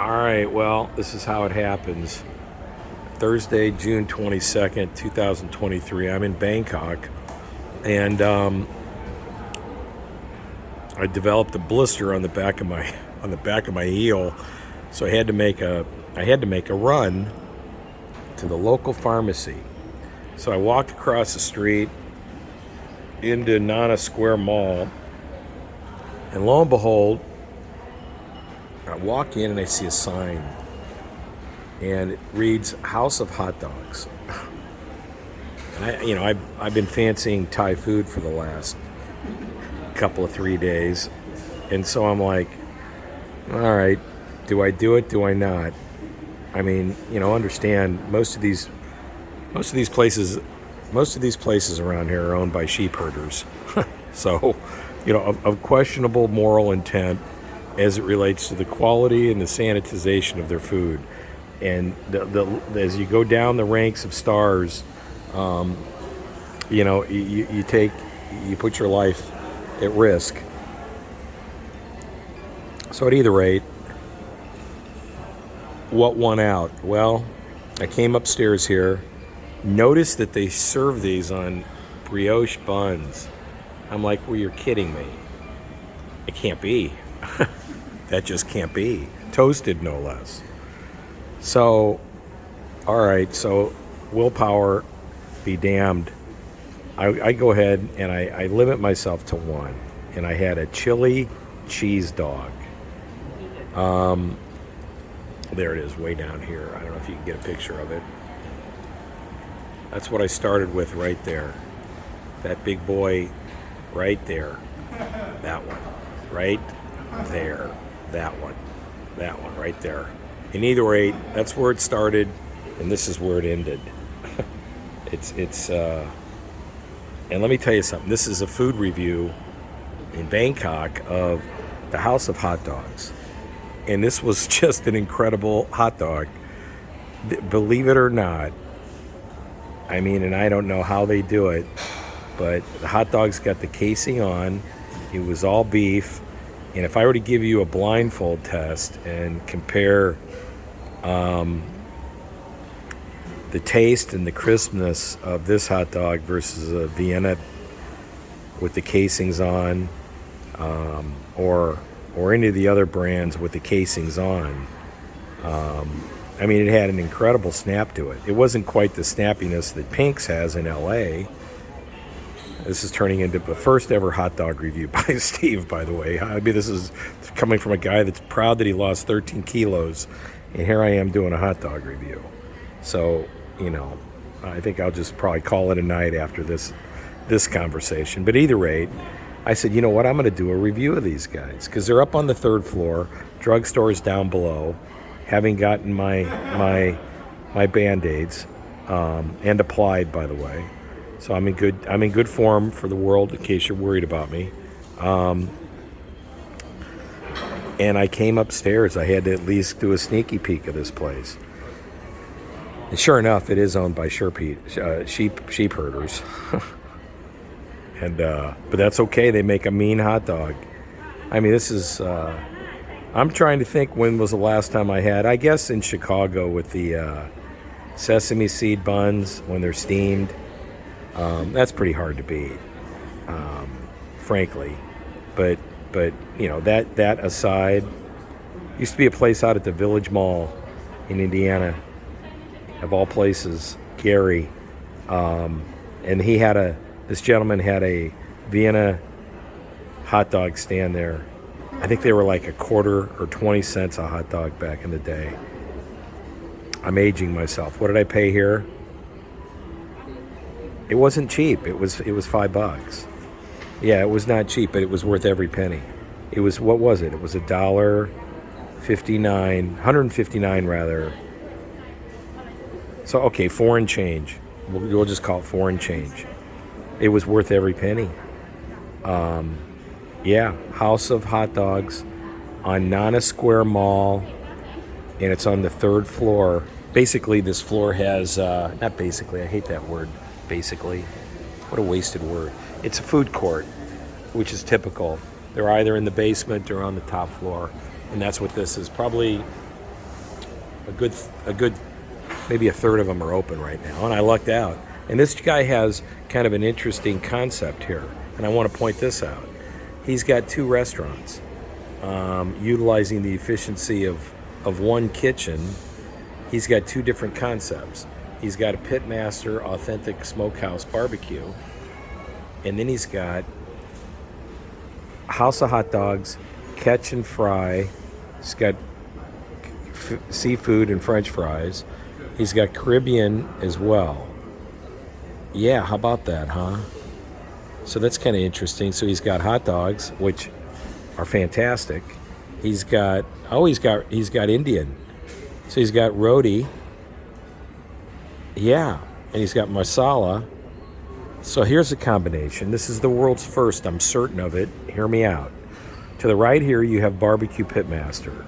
All right, well, this is how it happens. Thursday, June 22nd, 2023. I'm in Bangkok, and I developed a blister on the back of my heel, so I had to make a run to the local pharmacy. So I walked across the street into Nana Square Mall, and lo and behold, I walk in and I see a sign, and it reads "House of Hot Dogs." And I've been fancying Thai food for the last couple of 3 days, and so I'm like, all right, do I do it? Do I not? I mean, understand most of these places around here are owned by sheep herders, so of questionable moral intent as it relates to the quality and the sanitization of their food. And as you go down the ranks of stars, you put your life at risk. So at either rate, what won out? Well, I came upstairs here, noticed that they serve these on brioche buns. I'm like, well, you're kidding me. It can't be. That just can't be. Toasted, no less. So, all right, so willpower be damned. I go ahead and I limit myself to one. And I had a chili cheese dog. There it is, way down here. I don't know if you can get a picture of it. That's what I started with right there. That big boy right there. That one. Right there. That one right there. In either rate, that's where it started, and this is where it ended. And let me tell you something. This is a food review in Bangkok of the House of Hot Dogs, and this was just an incredible hot dog. Believe it or not, I mean, and I don't know how they do it, but the hot dog's got the casing on. It was all beef. And if I were to give you a blindfold test and compare the taste and the crispness of this hot dog versus a Vienna with the casings on, or any of the other brands with the casings on, I mean, it had an incredible snap to it. It wasn't quite the snappiness that Pink's has in LA. This is turning into the first ever hot dog review by Steve, by the way. I mean, this is coming from a guy that's proud that he lost 13 kilos, and here I am doing a hot dog review. So, I think I'll just probably call it a night after this conversation. But either rate, I said, you know what, I'm going to do a review of these guys, because they're up on the third floor, drugstores down below, having gotten my Band-Aids, and applied, by the way. So I'm in good form for the world, in case you're worried about me. And I came upstairs. I had to at least do a sneaky peek of this place. And sure enough, it is owned by sheep herders. And but that's okay. They make a mean hot dog. I mean, this is. I'm trying to think when was the last time I had. I guess in Chicago with the sesame seed buns when they're steamed. That's pretty hard to beat, frankly. But that aside, used to be a place out at the Village Mall in Indiana, of all places, Gary, and this gentleman had a Vienna hot dog stand there. I think they were like a quarter or 20 cents a hot dog back in the day. I'm aging myself. What did I pay here? It wasn't cheap. It was $5. Yeah, it was not cheap, but it was worth every penny. It was, what was it? It was $1.59 rather. So okay, foreign change. We'll just call it foreign change. It was worth every penny. Yeah, House of Hot Dogs on Nana Square Mall, and it's on the third floor. Basically, this floor has not basically. I hate that word. Basically, what a wasted word. It's a food court, which is typical. They're either in the basement or on the top floor, and that's what this is. Probably a good, maybe a third of them are open right now, and I lucked out. And this guy has kind of an interesting concept here, and I want to point this out. He's got 2 restaurants, utilizing the efficiency of one kitchen. He's got 2 different concepts. He's got a Pitmaster authentic smokehouse barbecue, and then he's got House of Hot Dogs, catch and fry. He's got seafood and French fries. He's got Caribbean as well. Yeah, how about that, huh? So that's kind of interesting. So he's got hot dogs, which are fantastic. He's got Indian. So he's got roti. Yeah, and he's got masala. So here's a combination. This is the world's first, I'm certain of it. Hear me out. To the right here, you have Barbecue Pitmaster.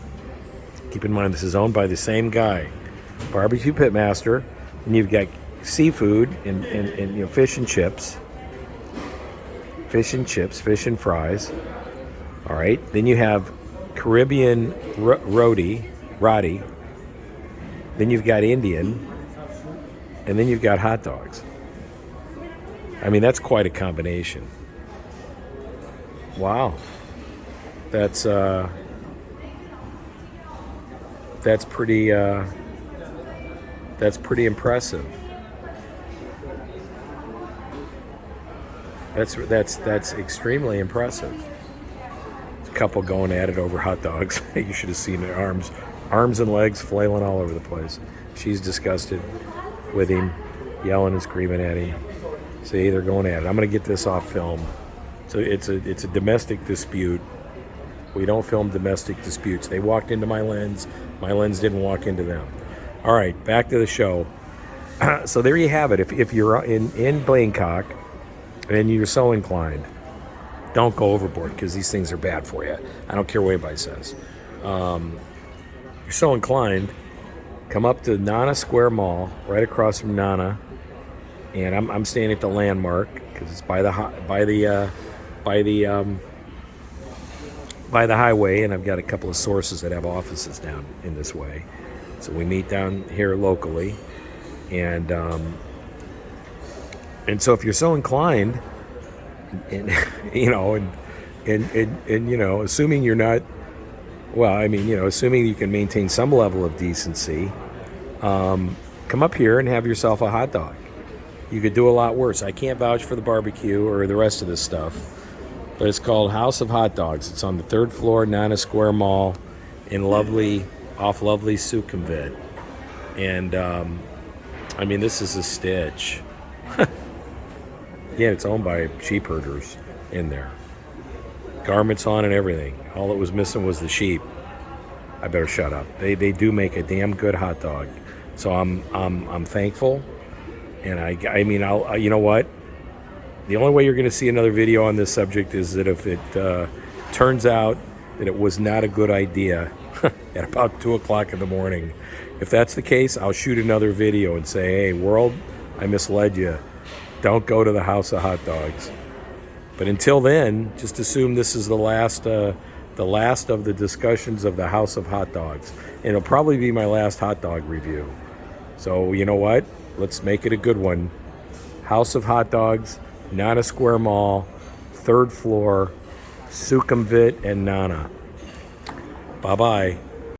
Keep in mind, this is owned by the same guy. Barbecue Pitmaster. And you've got seafood and fish and chips. Fish and fries. All right. Then you have Caribbean roti. Then you've got Indian. And then you've got hot dogs. I mean, that's quite a combination. Wow. That's pretty impressive. That's extremely impressive. There's a couple going at it over hot dogs. You should have seen their arms and legs flailing all over the place. She's disgusted with him, yelling and screaming at him. See, they're going at it. I'm going to get this off film. So it's a domestic dispute. We don't film domestic disputes. They walked into my lens. My lens didn't walk into them. All right, back to the show. So there you have it. If you're in Bangkok and you're so inclined, don't go overboard because these things are bad for you. I don't care what anybody says. You're so inclined, come up to Nana Square Mall, right across from Nana, and I'm staying at the Landmark because it's by the highway, and I've got a couple of sources that have offices down in this way. So we meet down here locally, and so if you're so inclined, and assuming you're not, assuming you can maintain some level of decency, come up here and have yourself a hot dog. You could do a lot worse. I can't vouch for the barbecue or the rest of this stuff, but it's called House of Hot Dogs. It's on the 3rd floor, Nana Square Mall, in lovely Sukhumvit. And this is a stitch. Yeah, it's owned by sheep herders in there. Garments on and everything. All that was missing was the sheep. I better shut up. They do make a damn good hot dog. So I'm thankful. And I'll you know what? The only way you're going to see another video on this subject is that if it turns out that it was not a good idea at about 2 o'clock in the morning. If that's the case, I'll shoot another video and say, hey, world, I misled you. Don't go to the House of Hot Dogs. But until then, just assume this is the last of the discussions of the House of Hot Dogs. And it'll probably be my last hot dog review. So you know what? Let's make it a good one. House of Hot Dogs, Nana Square Mall, 3rd floor, Sukhumvit and Nana. Bye-bye.